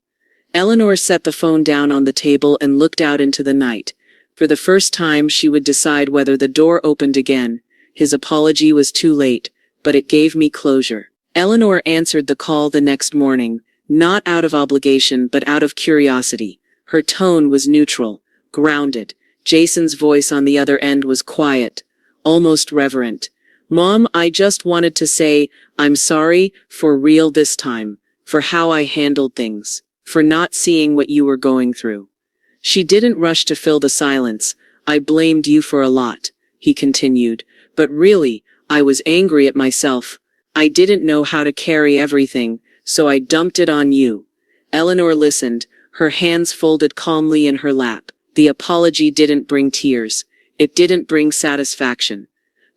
Eleanor set the phone down on the table and looked out into the night. For the first time she would decide whether the door opened again. His apology was too late, but it gave me closure. Eleanor answered the call the next morning, not out of obligation but out of curiosity. Her tone was neutral, grounded. Jason's voice on the other end was quiet, almost reverent. Mom, I just wanted to say, I'm sorry, for real this time, for how I handled things, for not seeing what you were going through. She didn't rush to fill the silence. I blamed you for a lot, he continued, but really, I was angry at myself. I didn't know how to carry everything, so I dumped it on you. Eleanor listened, her hands folded calmly in her lap. The apology didn't bring tears. It didn't bring satisfaction.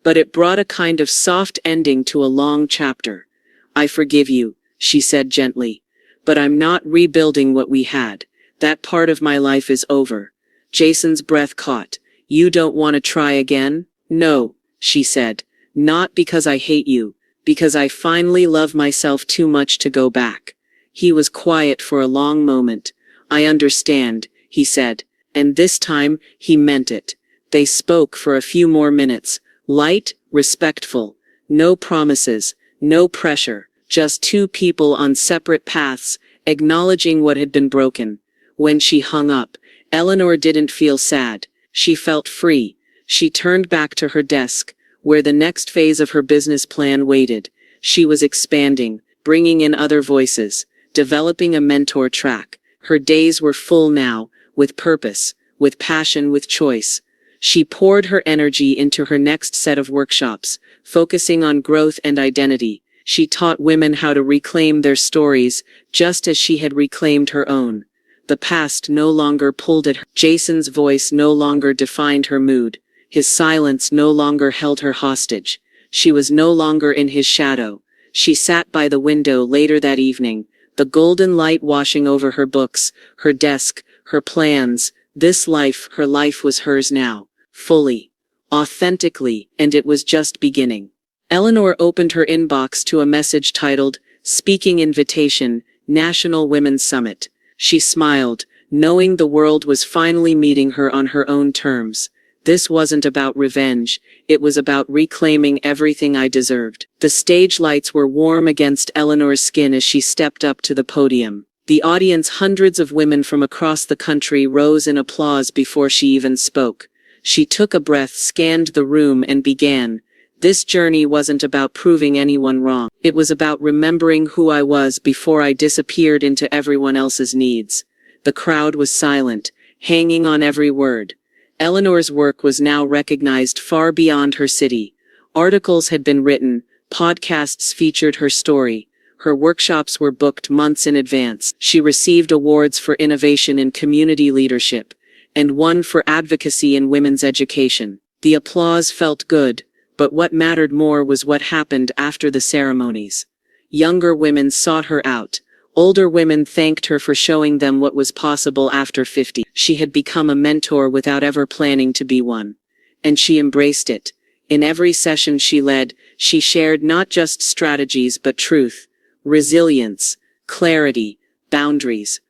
But it brought a kind of soft ending to a long chapter. I forgive you, she said gently. But I'm not rebuilding what we had. That part of my life is over. Jason's breath caught. You don't want to try again? No, she said. Not because I hate you, because I finally love myself too much to go back. He was quiet for a long moment. I understand, he said. And this time, he meant it. They spoke for a few more minutes. Light, respectful. No promises, no pressure. Just two people on separate paths, acknowledging what had been broken. When she hung up, Eleanor didn't feel sad. She felt free. She turned back to her desk, where the next phase of her business plan waited. She was expanding, bringing in other voices, developing a mentor track. Her days were full now, with purpose, with passion, with choice. She poured her energy into her next set of workshops, focusing on growth and identity. She taught women how to reclaim their stories, just as she had reclaimed her own. The past no longer pulled at her. Jason's voice no longer defined her mood. His silence no longer held her hostage. She was no longer in his shadow. She sat by the window later that evening, the golden light washing over her books, her desk, her plans, This life, her life was hers now, fully, authentically, and it was just beginning. Eleanor opened her inbox to a message titled, "Speaking Invitation, National Women's Summit." She smiled, knowing the world was finally meeting her on her own terms. This wasn't about revenge, it was about reclaiming everything I deserved. The stage lights were warm against Eleanor's skin as she stepped up to the podium. The audience, hundreds of women from across the country, rose in applause before she even spoke. She took a breath, scanned the room, and began. This journey wasn't about proving anyone wrong. It was about remembering who I was before I disappeared into everyone else's needs. The crowd was silent, hanging on every word. Eleanor's work was now recognized far beyond her city. Articles had been written, podcasts featured her story. Her workshops were booked months in advance. She received awards for innovation in community leadership, and one for advocacy in women's education. The applause felt good, but what mattered more was what happened after the ceremonies. Younger women sought her out. Older women thanked her for showing them what was possible after 50. She had become a mentor without ever planning to be one. And she embraced it. In every session she led, she shared not just strategies but truth, resilience, clarity, boundaries.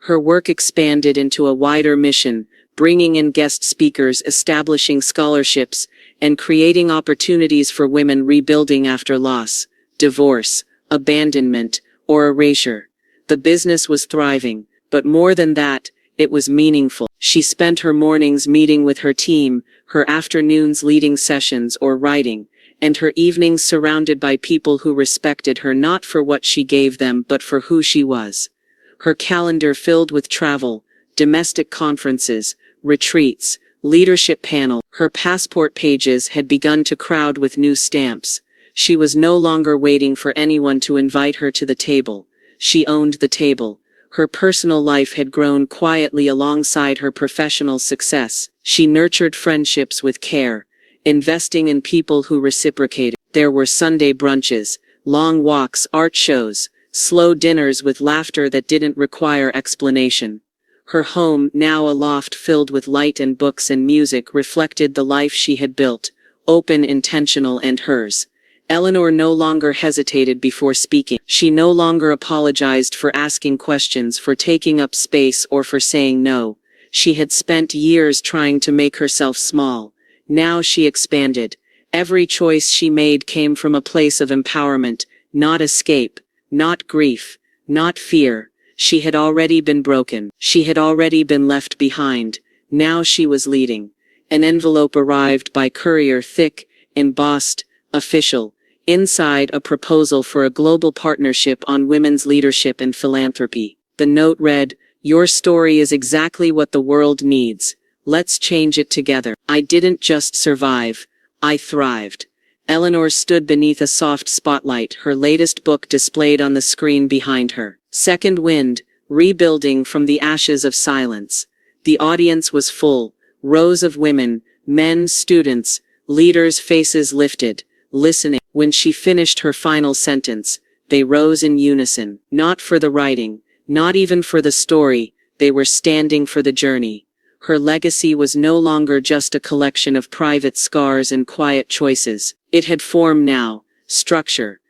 Her work expanded into a wider mission, bringing in guest speakers, establishing scholarships, and creating opportunities for women rebuilding after loss, divorce, abandonment, or erasure. The business was thriving, but more than that, it was meaningful. She spent her mornings meeting with her team, her afternoons leading sessions or writing, and her evenings surrounded by people who respected her not for what she gave them but for who she was. Her calendar filled with travel, domestic conferences, retreats, leadership panels. Her passport pages had begun to crowd with new stamps. She was no longer waiting for anyone to invite her to the table. She owned the table. Her personal life had grown quietly alongside her professional success. She nurtured friendships with care, investing in people who reciprocated. There were Sunday brunches, long walks, art shows, slow dinners with laughter that didn't require explanation. Her home, now a loft filled with light and books and music, reflected the life she had built, open, intentional, and hers. Eleanor no longer hesitated before speaking. She no longer apologized for asking questions, for taking up space, or for saying no. She had spent years trying to make herself small. Now she expanded. Every choice she made came from a place of empowerment, not escape, not grief, not fear. She had already been broken. She had already been left behind. Now she was leading. An envelope arrived by courier, thick, embossed, official. Inside, a proposal for a global partnership on women's leadership and philanthropy. The note read, "Your story is exactly what the world needs. Let's change it together." I didn't just survive. I thrived. Eleanor stood beneath a soft spotlight, her latest book displayed on the screen behind her. Second Wind, Rebuilding from the Ashes of Silence. The audience was full. Rows of women, men, students, leaders, faces lifted, listening. When she finished her final sentence, they rose in unison. Not for the writing, not even for the story, they were standing for the journey. Her legacy was no longer just a collection of private scars and quiet choices. It had form now, structure.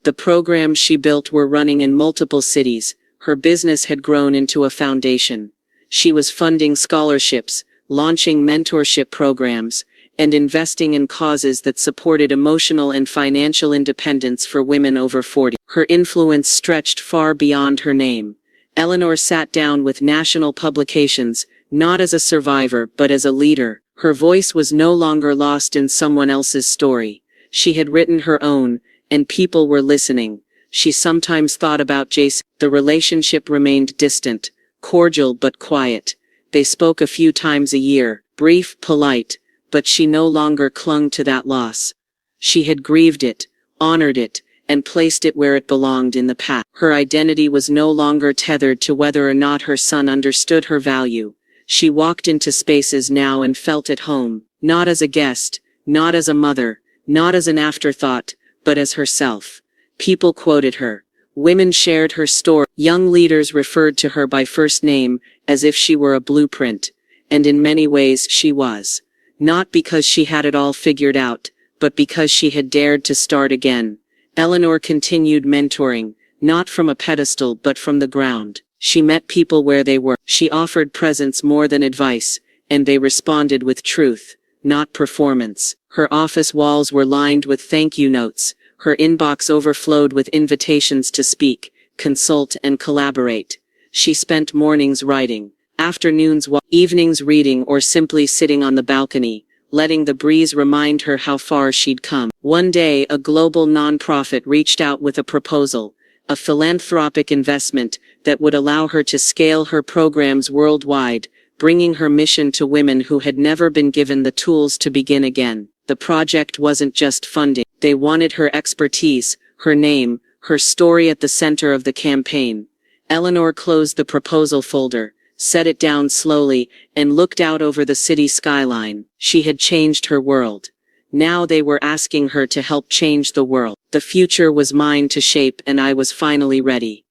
The programs she built were running in multiple cities. Her business had grown into a foundation. She was funding scholarships, launching mentorship programs, and investing in causes that supported emotional and financial independence for women over 40. Her influence stretched far beyond her name. Eleanor sat down with national publications, not as a survivor but as a leader. Her voice was no longer lost in someone else's story. She had written her own, and people were listening. She sometimes thought about Jason. The relationship remained distant, cordial but quiet. They spoke a few times a year, brief, polite, but she no longer clung to that loss. She had grieved it, honored it, and placed it where it belonged in the past. Her identity was no longer tethered to whether or not her son understood her value. She walked into spaces now and felt at home, not as a guest, not as a mother, not as an afterthought, but as herself. People quoted her. Women shared her story. Young leaders referred to her by first name, as if she were a blueprint. and in many ways she was. Not because she had it all figured out, but because she had dared to start again. Eleanor continued mentoring, not from a pedestal but from the ground. She met people where they were. She offered presence more than advice, and they responded with truth, not performance. Her office walls were lined with thank you notes. Her inbox overflowed with invitations to speak, consult and collaborate. She spent mornings writing, afternoons evenings reading, or simply sitting on the balcony, letting the breeze remind her how far she'd come. One day, a global nonprofit reached out with a proposal, a philanthropic investment that would allow her to scale her programs worldwide, bringing her mission to women who had never been given the tools to begin again. The project wasn't just funding. They wanted her expertise, her name, her story at the center of the campaign. Eleanor closed the proposal folder, set it down slowly, and looked out over the city skyline. She had changed her world. Now they were asking her to help change the world. The future was mine to shape, and I was finally ready.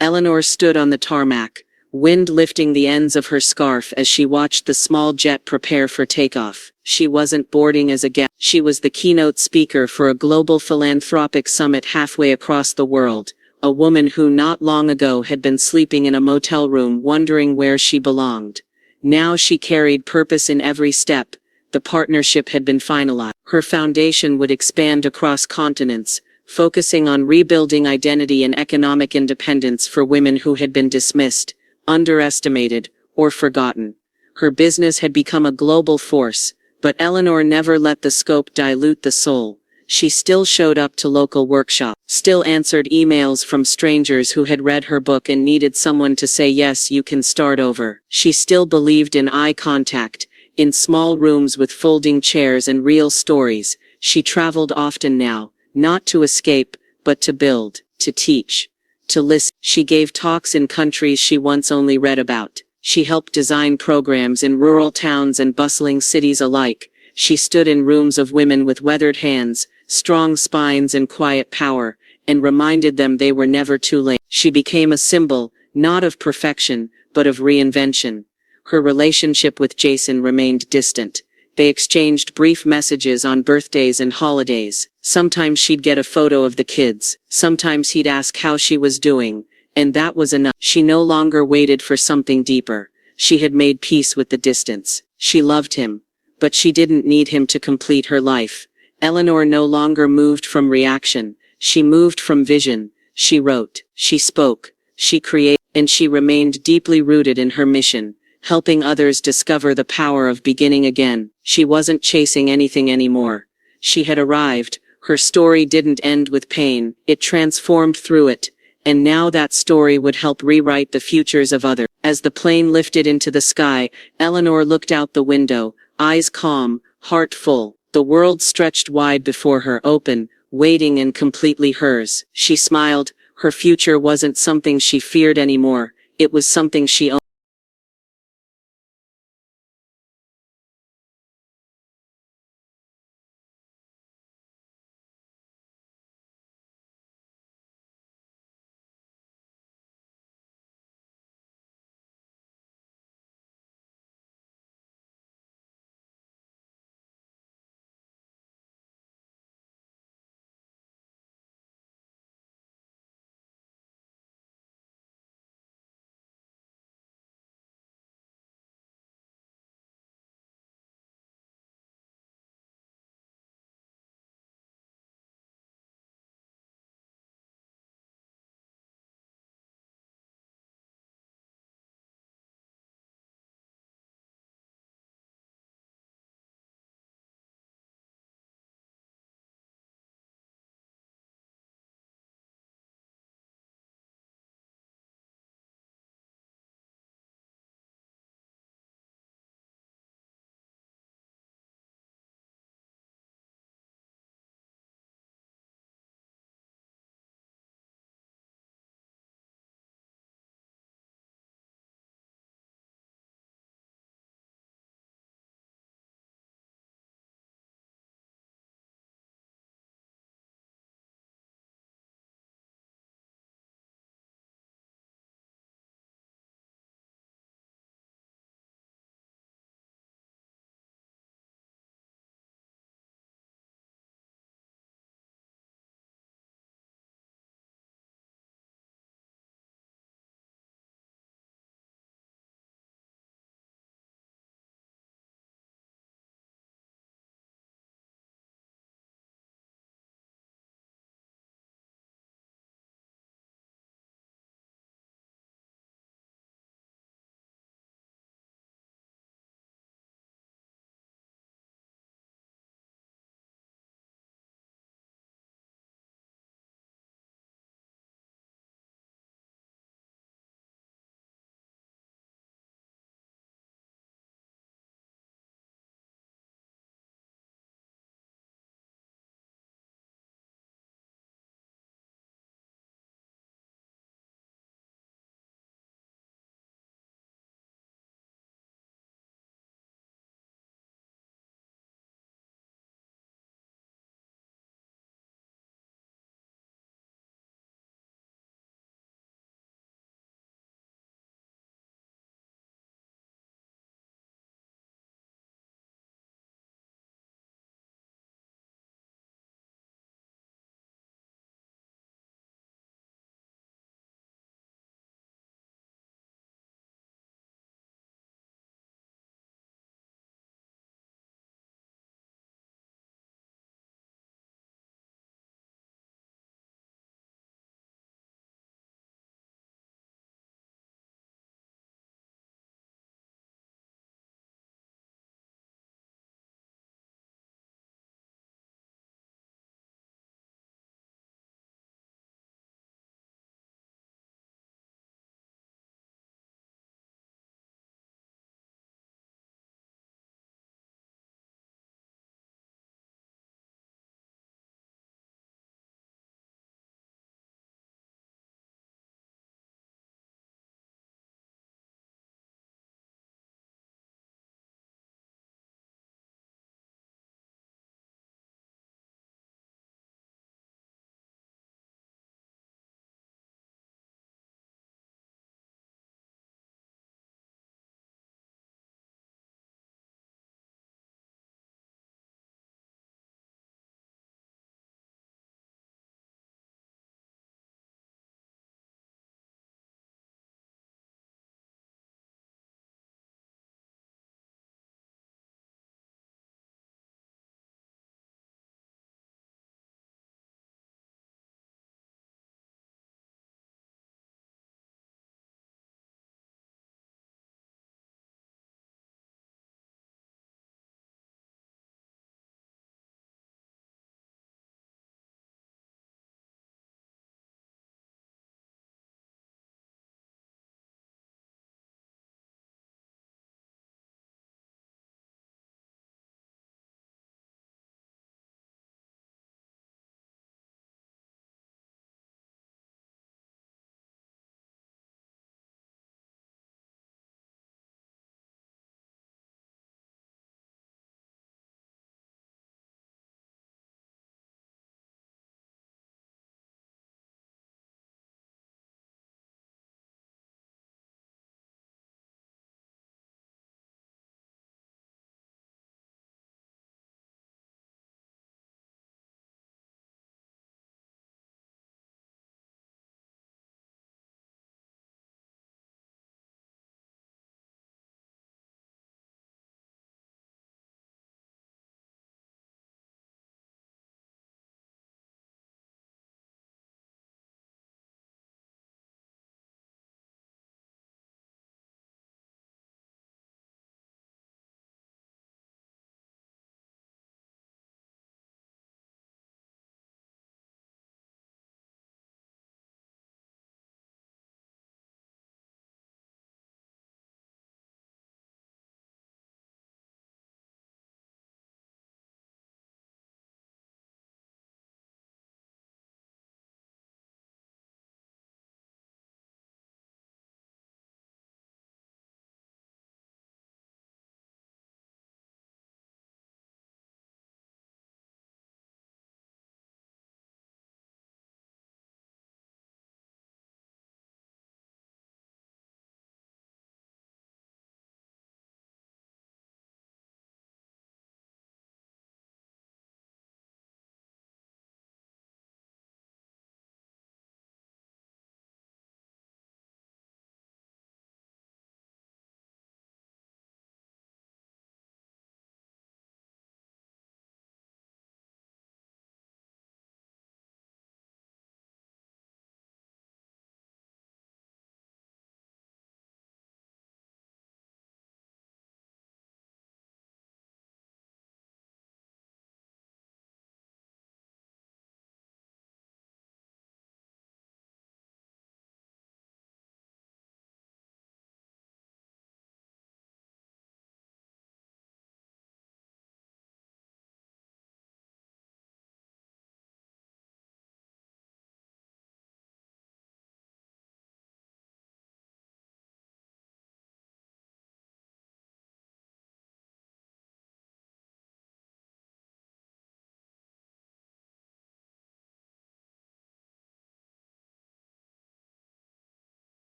Eleanor stood on the tarmac, wind lifting the ends of her scarf as she watched the small jet prepare for takeoff. She wasn't boarding as a guest. She was the keynote speaker for a global philanthropic summit halfway across the world, a woman who not long ago had been sleeping in a motel room wondering where she belonged. Now she carried purpose in every step. The partnership had been finalized. Her foundation would expand across continents, focusing on rebuilding identity and economic independence for women who had been dismissed, underestimated, or forgotten. Her business had become a global force, but Eleanor never let the scope dilute the soul. She still showed up to local workshops, still answered emails from strangers who had read her book and needed someone to say yes, you can start over. She still believed in eye contact, in small rooms with folding chairs and real stories. She traveled often now, not to escape, but to build, to teach, to listen. She gave talks in countries she once only read about. She helped design programs in rural towns and bustling cities alike. She stood in rooms of women with weathered hands, strong spines and quiet power, and reminded them they were never too late. She became a symbol, not of perfection, but of reinvention. Her relationship with Jason remained distant. They exchanged brief messages on birthdays and holidays. Sometimes she'd get a photo of the kids. Sometimes he'd ask how she was doing. And that was enough. She no longer waited for something deeper. She had made peace with the distance. She loved him. But she didn't need him to complete her life. Eleanor no longer moved from reaction. She moved from vision. She wrote. She spoke. She created. And she remained deeply rooted in her mission, helping others discover the power of beginning again. She wasn't chasing anything anymore. She had arrived. Her story didn't end with pain. It transformed through it. And now that story would help rewrite the futures of others. As the plane lifted into the sky, Eleanor looked out the window, eyes calm, heart full. The world stretched wide before her, open, waiting and completely hers. She smiled. Her future wasn't something she feared anymore. It was something she owned.